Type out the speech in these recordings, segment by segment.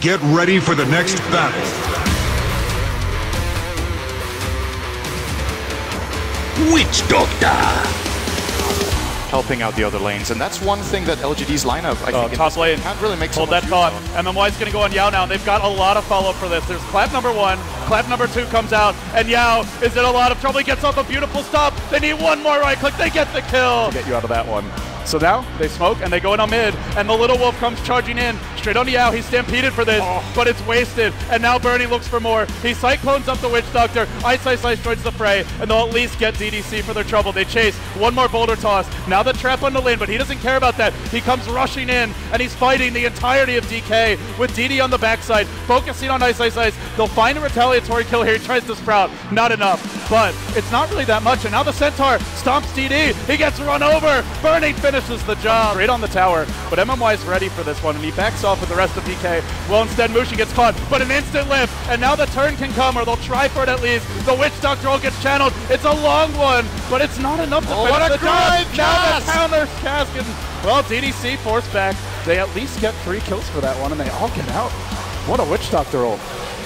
Get ready for the next battle. Witch Doctor! Helping out the other lanes, and that's one thing that LGD's lineup, I think, top lane can't really make so hold much that thought. use MMY's going to go on Yao now, and they've got a lot of follow-up for this. There's clap number 1, clap number 2 comes out, and Yao is in a lot of trouble. He gets off a beautiful stop. They need one more right click. They get the kill to get you out of that one. So now they smoke and they go in on mid, and the little wolf comes charging in straight on Yao. He's stampeded for this, but it's wasted. And now Bernie looks for more. He cyclones up the Witch Doctor. Ice joins the fray, and they'll at least get DDC for their trouble. They chase one more boulder toss. Now the trap on the lane, but he doesn't care about that. He comes rushing in, and he's fighting the entirety of DK with DD on the backside, focusing on Ice. They'll find a retaliatory kill here. He tries to sprout, not enough, but it's not really that much. And now the Centaur stomps DD. He gets run over. Burning finishes the job right on the tower, but MMY is ready for this one, and he backs off with the rest of DK. Well, instead Mushi gets caught, but an instant lift, and now the turn can come, or they'll try for it at least. The Witch Doctor all gets channeled. It's a long one, but it's not enough to finish the job. Now the counter cask, and well, DDC forced back. They at least get 3 kills for that one, and they all get out. What a Witch Doctor roll.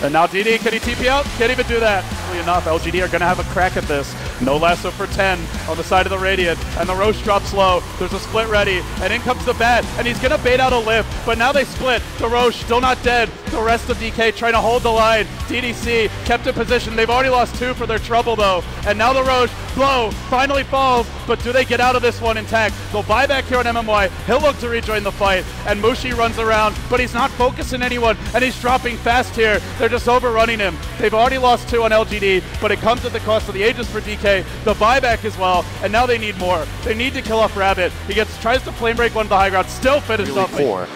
And now DD, can he TP out? Can't even do that. Really enough, LGD are going to have a crack at this. No lasso for 10 on the side of the Radiant, and the Roche drops low. There's a split ready, and in comes the bat, and he's going to bait out a lift, but now they split. The Roche still not dead. The rest of DK trying to hold the line. DDC kept in position. They've already lost 2 for their trouble, though. And now the Roche, blow, finally falls, but do they get out of this one intact? They'll buy back here on MMY. He'll look to rejoin the fight, and Mushi runs around, but he's not focusing anyone, and he's dropping fast here. They're just overrunning him. They've already lost 2 on LGD, but it comes at the cost of the Aegis for DK, the buyback as well, and now they need more. They need to kill off Rabbit. He tries to flame break one of the high ground, still finished really off. 4.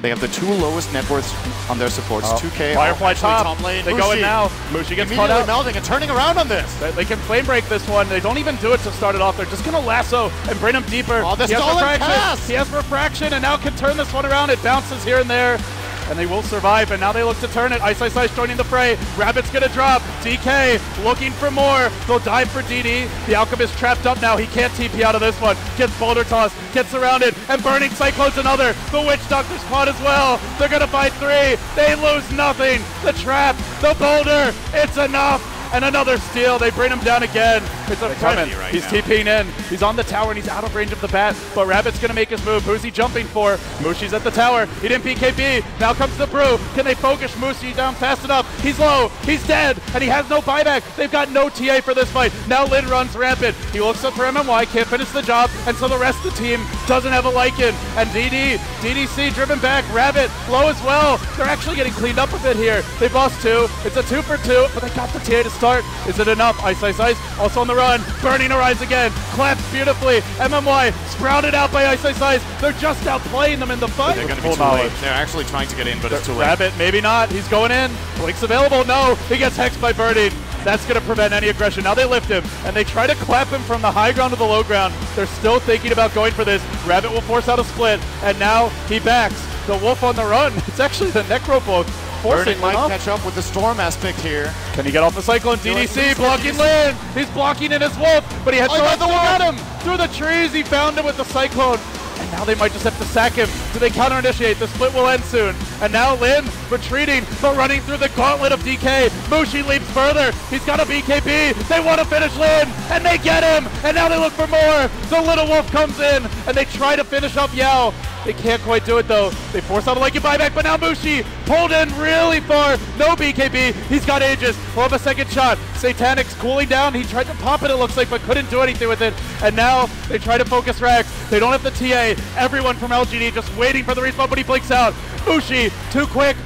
They have the 2 lowest net worths on their supports. 2K. Firefly top lane. They go in now. Mushi gets caught out. Melding and turning around on this. They can flame break this one. They don't even do it to start it off. They're just going to lasso and bring him deeper. Oh, the stolen pass. He has refraction and now can turn this one around. It bounces here and there, and they will survive, and now they look to turn it. Ice joining the fray. Rabbit's gonna drop. DK looking for more. They'll dive for DD. The Alchemist trapped up now. He can't TP out of this one. Gets boulder toss, gets surrounded, and Burning Cyclones another. The Witch Doctor's caught as well. They're gonna fight 3. They lose nothing. The trap, the boulder, it's enough. And another steal. They bring him down again. It's a Fremen. Right he's now. TPing in. He's on the tower and he's out of range of the bat. But Rabbit's going to make his move. Who's he jumping for? Mushi's at the tower. He didn't BKB. Now comes the Brew. Can they focus Mushi down fast enough? He's low. He's dead. And he has no buyback. They've got no TA for this fight. Now Lin runs rampant. He looks up for MMY. Can't finish the job. And so the rest of the team doesn't have a Lycan. And DDC driven back. Rabbit low as well. They're actually getting cleaned up a bit here. They've lost 2. It's a 2 for 2. But they got the TA to start. Is it enough? Ice. Also on the run. Burning arrives again. Claps beautifully. MMY sprouted out by Ice. They're just outplaying them in the fight. They're going to be too late. They're actually trying to get in, but it's too late. Rabbit, maybe not. He's going in. Blink's available. No. He gets hexed by Burning. That's going to prevent any aggression. Now they lift him, and they try to clap him from the high ground to the low ground. They're still thinking about going for this. Rabbit will force out a split, and now he backs. The Wolf on the run. It's actually the Necrobolt. Burning might catch up with the Storm aspect here. Can he get off the Cyclone? DDC blocking Lin. He's blocking in his Wolf, but he had to got him through the trees. He found him with the Cyclone. And now they might just have to sack him. Do they counter-initiate? The split will end soon. And now Lin retreating, but running through the gauntlet of DK. Mushi leaps further. He's got a BKB. They want to finish Lin, and they get him. And now they look for more. The Little Wolf comes in, and they try to finish up Yao. They can't quite do it though. They force out a Lycan buyback, but now Mushi pulled in really far. No BKB. He's got Aegis. We'll have a second shot. Satanic's cooling down. He tried to pop it, it looks like, but couldn't do anything with it. And now they try to focus Rax. They don't have the TA. Everyone from LGD just waiting for the respawn, but he blinks out. Mushi, too quick.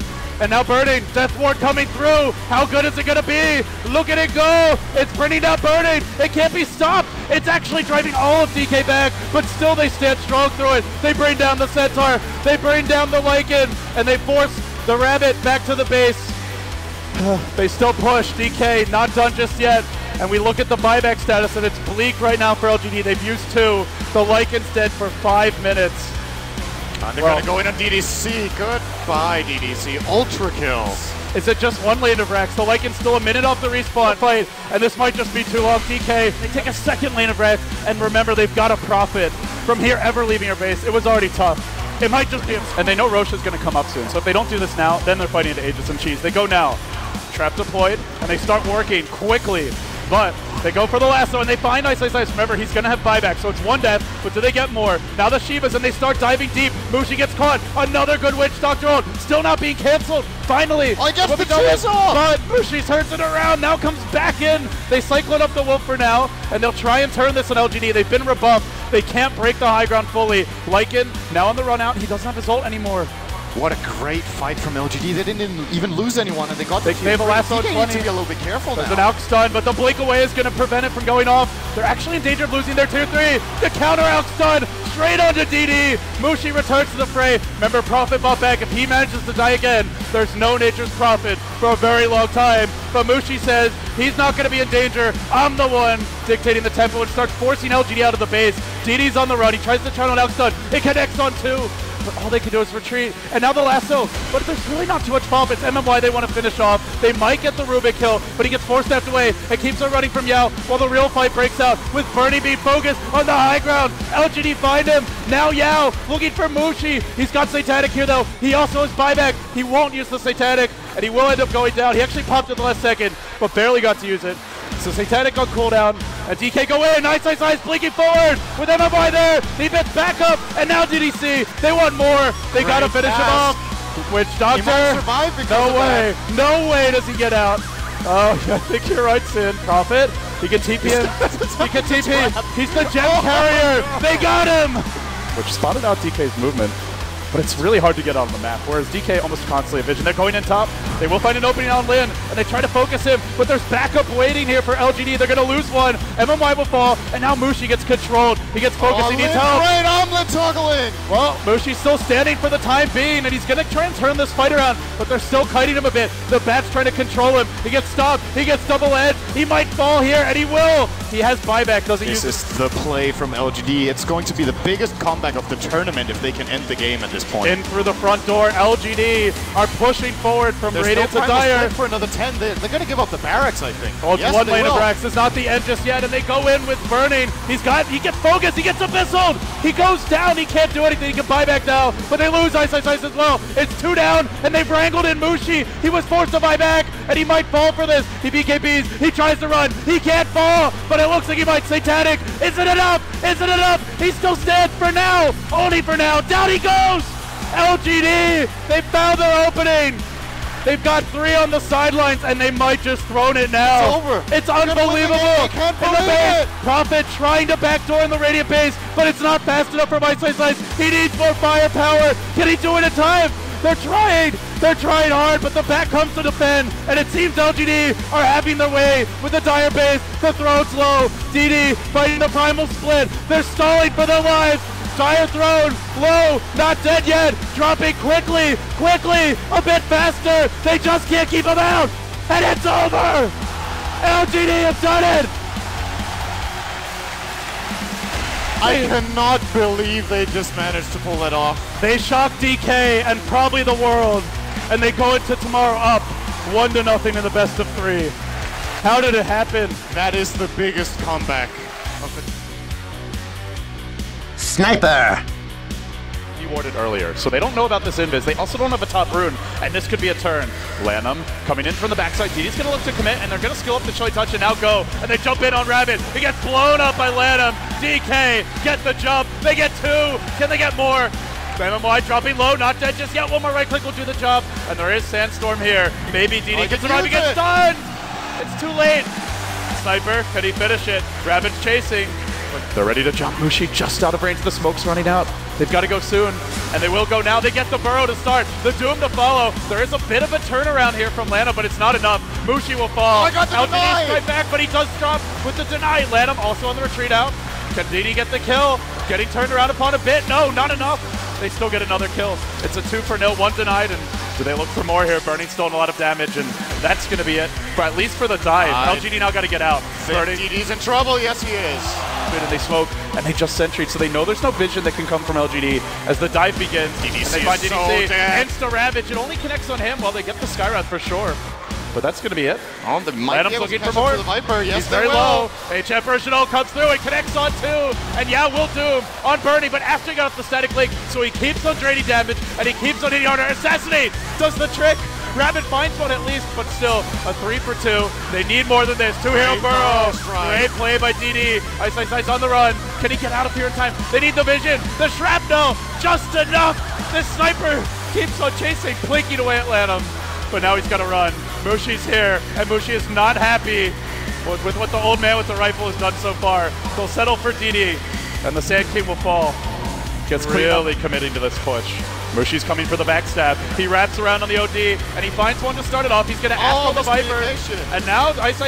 And now Burning, Death Ward coming through. How good is it gonna be? Look at it go. It's bringing down Burning. It can't be stopped. It's actually driving all of DK back, but still they stand strong through it. They bring down the Centaur. They bring down the Lycan, and they force the Rabbit back to the base. They still push. DK not done just yet. And we look at the buyback status, and it's bleak right now for LGD. They've used 2. The Lycan's dead for 5 minutes. And they're going to go in on DDC. Goodbye, DDC. Ultra kills. Is it just one lane of Rex? The Lycan's still a minute off the respawn fight, and this might just be too long. DK, they take a second lane of Rex, and remember, they've got to profit from here ever leaving your base. It was already tough. It might just be him. And they know Roche is going to come up soon. So if they don't do this now, then they're fighting into Aegis and Cheese. They go now. Trap deployed, and they start working quickly. But they go for the lasso, and they find Ice. Remember, he's going to have buyback, so it's one death, but do they get more? Now the Shivas, and they start diving deep. Mushi gets caught. Another good Witch Doctor ult. Still not being canceled. Finally. I guess the cheese off! But Mushi's hurts it around. Now comes back in. They cyclone up the Wolf for now, and they'll try and turn this on LGD. They've been rebuffed. They can't break the high ground fully. Lycan, now on the run out. He doesn't have his ult anymore. What a great fight from LGD. They didn't even lose anyone, and they got the They have a last on 20. Need to be a little bit careful now. There's an out stun, but the blink away is going to prevent it from going off. They're actually in danger of losing their tier 3. The counter out stun straight onto DD. Mushi returns to the fray. Remember, Prophet bought back. If he manages to die again, there's no Nature's Prophet for a very long time. But Mushi says he's not going to be in danger. I'm the one dictating the tempo and starts forcing LGD out of the base. DD's on the run. He tries to turn on out stun. It connects on 2. But all they can do is retreat. And now the lasso. But there's really not too much follow-up. It's MMY they want to finish off. They might get the Rubik kill, but he gets forced stepped away and keeps on running from Yao while the real fight breaks out with Bernie being focused on the high ground. LGD find him. Now Yao looking for Mushi. He's got Satanic here though. He also has buyback. He won't use the Satanic and he will end up going down. He actually popped at the last second, but barely got to use it. So Satanic on cooldown, and DK go in, Ice blinking forward, with MMY there, he bits back up, and now DDC, they want more, they gotta finish him off. Witch Doctor, no way does he get out. Oh, I think you're right, Sin. Prophet, he can TP him, he can TP, he's the gem carrier, they got him! Which spotted out DK's movement. But it's really hard to get out on the map, whereas DK almost constantly a vision. They're going in top, they will find an opening on Lin, and they try to focus him, but there's backup waiting here for LGD. They're going to lose one, MMY will fall, and now Mushi gets controlled. He gets focused, he needs help. Great omelet toggling! Well, Mushi's still standing for the time being, and he's going to try and turn this fight around, but they're still kiting him a bit. The Bat's trying to control him. He gets stopped, he gets double edged, he might fall here, and he will! He has buyback, doesn't use it. This is the play from LGD. It's going to be the biggest comeback of the tournament if they can end the game at this point. In through the front door, LGD are pushing forward from Radiant to Dire. For another 10, they're going to give up the barracks, I think. Oh, it's yes, one lane will. of Brax. It's not the end just yet, and they go in with Burning. He gets focused, he gets abyssaled. He goes down, he can't do anything. He can buy back now, but they lose Ice as well. It's 2 down, and they've wrangled in Mushi. He was forced to buy back, and he might fall for this. He BKBs, he tries to run, he can't fall, but it looks like he might. Satanic, isn't it up? Isn't it up? He still stands for now, only for now. Down he goes! LGD, they found their opening. They've got 3 on the sidelines, and they might just thrown it now. It's over. It's unbelievable. I can't believe it. Prophet trying to backdoor in the Radiant base, but it's not fast enough for Ice. He needs more firepower. Can he do it in time? They're trying hard, but the back comes to defend, and it seems LGD are having their way with the Dire base. The throne's low. DD fighting the primal split. They're stalling for their lives. Dire throne, low, not dead yet, dropping quickly, a bit faster. They just can't keep him out, and it's over. LGD have done it. I cannot believe they just managed to pull it off. They shocked DK and probably the world, and they go into tomorrow up 1-0 in the best of 3. How did it happen? That is the biggest comeback of the Sniper! He warded earlier, so they don't know about this invis. They also don't have a top rune, and this could be a turn. Lanham coming in from the backside. DD's going to look to commit, and they're going to skill up the Choi Touch and now go. And they jump in on Rabbit. He gets blown up by Lanham. DK get the jump. They get 2. Can they get more? MMY dropping low, not dead just yet. One more right click will do the job. And there is Sandstorm here. Maybe DD gets survive. He gets stunned. It's too late. Sniper, could he finish it? Rabbit's chasing. They're ready to jump. Mushi just out of range. The smoke's running out. They've got to go soon, and they will go now. They get the burrow to start. The Doom to follow. There is a bit of a turnaround here from Lana, but it's not enough. Mushi will fall. Oh, I got the deny! Straight back, but he does drop with the deny. Lanham also on the retreat out. Can DD get the kill? Getting turned around upon a bit. No, not enough. They still get another kill. It's a 2-0, 1 denied, and do they look for more here? Burning still in a lot of damage, and that's going to be it, for at least for the dive. LGD now got to get out. DD's in trouble. Yes, he is. And they smoke, and they just sentry, so they know there's no vision that can come from LGD as the dive begins. DDC and they find is DDC. so dead. Insta Ravage, it only connects on him while they get the Skywrath for sure. but that's going to be it. Oh, they might be able to looking catch for more. up to the Viper. Yes, He's very they will. low. HF Original comes through and connects on 2. And yeah, will doom on Bernie, but after he got off the static link, so he keeps on draining damage and he keeps on hitting harder. Assassinate does the trick. Rabbit finds one at least, but still a 3 for 2. They need more than this. 2-hero burrow. Great play by DD. Ice on the run. Can he get out of here in time? They need the vision. The shrapnel, just enough. This sniper keeps on chasing, blinking away at Lanham. But now he's got to run. Mushi's here, and Mushi is not happy with what the old man with the rifle has done so far. They'll settle for DD, and the Sand King will fall. Gets really committing to this push. Mushi's coming for the backstab. He wraps around on the OD, and he finds one to start it off. He's going to ask for the Viper. And now Ice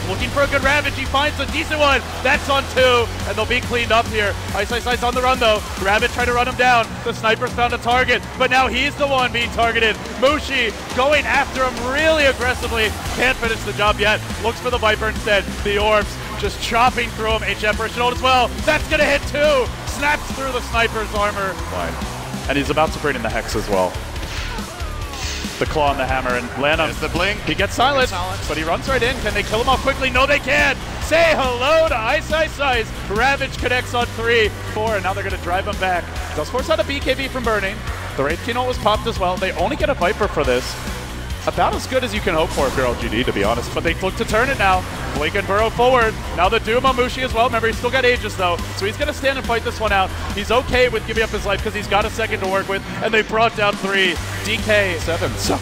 looking for a good Ravage. He finds a decent one. That's on 2, and they'll be cleaned up here. Ice on the run, though. Rabbit trying to run him down. The Sniper's found a target, but now he's the one being targeted. Mushi going after him really aggressively. Can't finish the job yet. Looks for the Viper instead. The Orbs just chopping through him. HF Original as well. That's going to hit 2. Snaps through the Sniper's armor. Fine. And he's about to bring in the Hex as well. The claw and the hammer, and Lanham. There's the blink. He gets silenced, but he runs right in. Can they kill him off quickly? No, they can't. Say hello to Ice. Ravage connects on 3, 4, and now they're going to drive him back. Does force out a BKB from burning. The Wraith Keynote was popped as well. They only get a Viper for this. About as good as you can hope for if you're LGD, to be honest. But they look to turn it now. Blink and burrow forward. Now the Doom on Mushi as well. Remember, he's still got Aegis, though. So he's going to stand and fight this one out. He's okay with giving up his life because he's got a second to work with. And they brought down 3. DK 7. So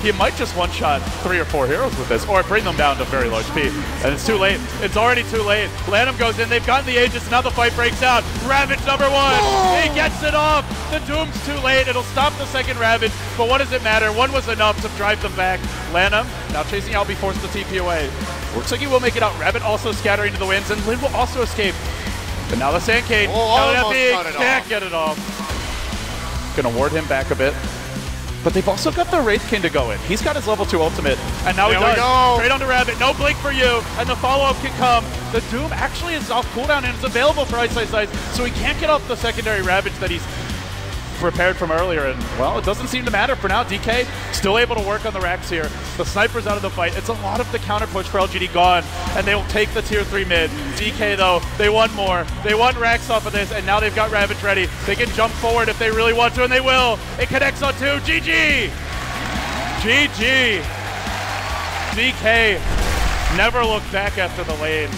he might just one-shot 3 or 4 heroes with this, or bring them down to very low speed. And it's too late. It's already too late. Lanham goes in. They've gotten the Aegis, and now the fight breaks out. Ravage number 1. Oh! He gets it off. The Doom's too late. It'll stop the second Ravage, but what does it matter? One was enough to drive them back. Lanham now chasing out, be forced to TP away. Looks like he will make it out. Rabbit also scattering to the winds, and Lin will also escape. And now the Sand King. Can't get it off. Gonna ward him back a bit. But they've also got the Wraith King to go in. He's got his level 2 ultimate. And now he does. Straight on the Rabbit. No blink for you. And the follow-up can come. The Doom actually is off cooldown and is available for Ice. So he can't get off the secondary Ravage that he's prepared from earlier. And, well, it doesn't seem to matter for now. DK still able to work on the racks here. The Sniper's out of the fight. It's a lot of the counter push for LGD gone. And they will take the tier 3 mid. DK, though, they want more. They want racks off of this. And now they've got Ravage ready. They can jump forward if they really want to, and they will. It connects on 2. GG! GG! DK never looked back after the lanes.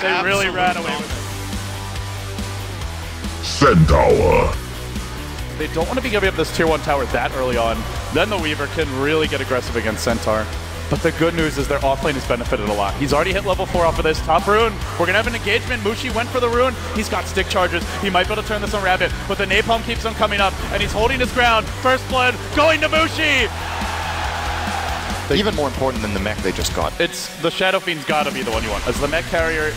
They really ran away with it. Centaur. They don't want to be giving up this tier 1 tower that early on. Then the Weaver can really get aggressive against Centaur. But the good news is their offlane has benefited a lot. He's already hit level 4 off of this. Top rune. We're going to have an engagement. Mushi went for the rune. He's got stick charges. He might be able to turn this on Rabbit, but the Napalm keeps on coming up, and he's holding his ground. First blood going to Mushi. Even more important than the mech they just got. It's the Shadow Fiend's got to be the one you want. As the mech carrier,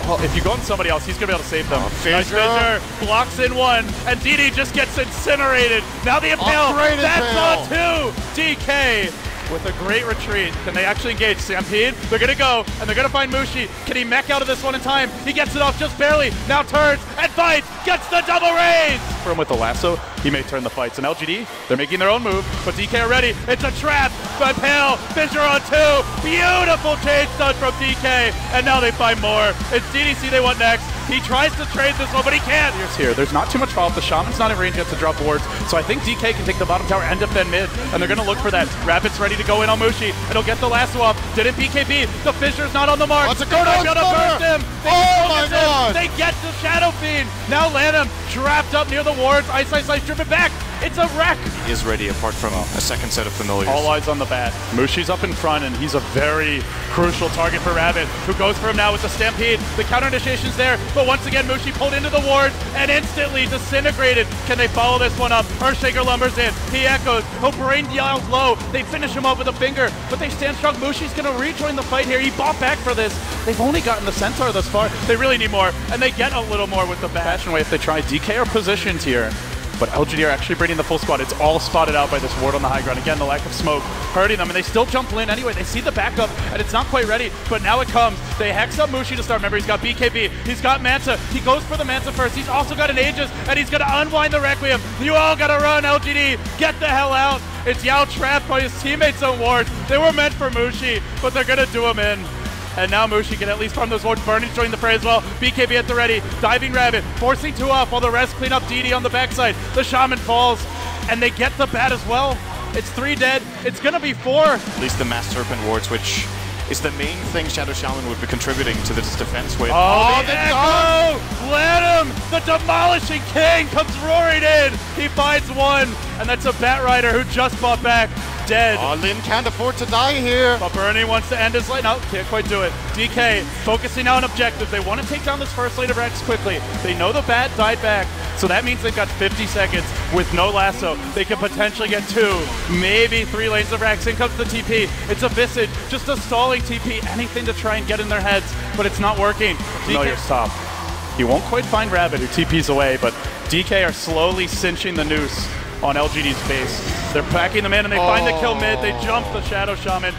well, if you go on somebody else, he's going to be able to save them. Nice Fissure blocks in 1, and DD just gets incinerated. Now the Impale, that's on 2. DK with a great retreat. Can they actually engage? Stampede, they're going to go, and they're going to find Mushi. Can he mech out of this one in time? He gets it off just barely. Now turns and fights, gets the double raise! For him with the lasso, he may turn the fights. And LGD, they're making their own move, but DK are ready. It's a trap, but Impale, Fissure on 2. Beautiful change done from DK, and now they find more. It's DDC they want next. He tries to trade this one, but he can't. Here, there's not too much follow-up. The Shaman's not in range yet to drop wards, so I think DK can take the bottom tower and defend mid, and they're going to look for that. Rabbit's ready to go in on Mushi, and he'll get the lasso off. Didn't BKB. The Fissure's not on the mark. It's a good one. Burst him. They get the Shadow Fiend. Now Lanham trapped up near the wards. Ice driven back. It's a wreck. He is ready apart from a second set of familiars. All eyes on the bat. Mushi's up in front, and he's a very crucial target for Rabbit, who goes for him now with the Stampede. The counter initiation's there, but once again, Mushi pulled into the ward and instantly disintegrated. Can they follow this one up? Earthshaker lumbers in. He echoes. He'll brain yells low. They finish him up with a finger, but they stand strong. Mushi's going to rejoin the fight here. He bought back for this. They've only gotten the Centaur thus far. They really need more, and they get a little more with the Fashion Wave if they try. DK are positioned here, but LGD are actually bringing the full squad. It's all spotted out by this ward on the high ground. Again, the lack of smoke hurting them, and they still jump in anyway. They see the backup, and it's not quite ready, but now it comes. They hex up Mushi to start. Remember, he's got BKB. He's got Manta. He goes for the Manta first. He's also got an Aegis, and he's going to unwind the Requiem. You all got to run, LGD. Get the hell out. It's Yao trapped by his teammates on wards. They were meant for Mushi, but they're gonna do him in. And now Mushi can at least farm those wards. Bernie's joining the fray as well. BKB at the ready. Diving Rabbit, forcing 2 off while the rest clean up DD on the backside. The Shaman falls, and they get the bat as well. It's 3 dead. It's gonna be 4. At least the Mass Serpent wards, which is the main thing Shadow Shaman would be contributing to this defense with. Oh, the Echo! Let him! The Demolishing King comes roaring in! He finds 1, and that's a Bat Rider who just bought back. Dead. Oh, Lin can't afford to die here. But Bernie wants to end his lane. No, can't quite do it. DK focusing now on objectives. They want to take down this first lane of Rex quickly. They know the bat died back, so that means they've got 50 seconds with no lasso. They could potentially get 2, maybe 3 lanes of Rex. In comes the TP. It's a Visage, just a stalling TP. Anything to try and get in their heads, but it's not working. DK stop. He won't quite find Rabbit, who TPs away, but DK are slowly cinching the noose on LGD's base. They're packing them in, and they find the kill mid. They jump the Shadow Shaman.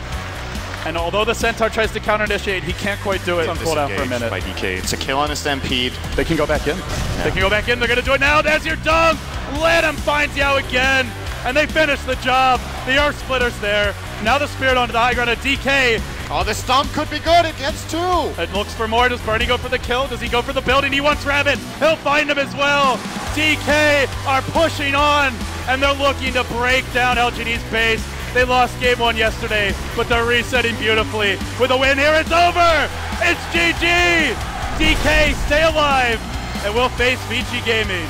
And although the Centaur tries to counter-initiate, he can't quite do it. It's on cooldown for a minute. By DK. It's a kill on a Stampede. They can go back in. Yeah. They can go back in. They're going to do it now. There's your dunk. Let him find Yao again. And they finish the job. The Earth Splitter's there. Now the Spirit onto the high ground of DK. Oh, the stomp could be good. It gets 2. It looks for more. Does Bernie go for the kill? Does he go for the building? He wants Rabbit. He'll find him as well. DK are pushing on, and they're looking to break down LGD's base. They lost game 1 yesterday, but they're resetting beautifully. With a win here, it's over! It's GG! DK, stay alive, and we'll face VG Gaming.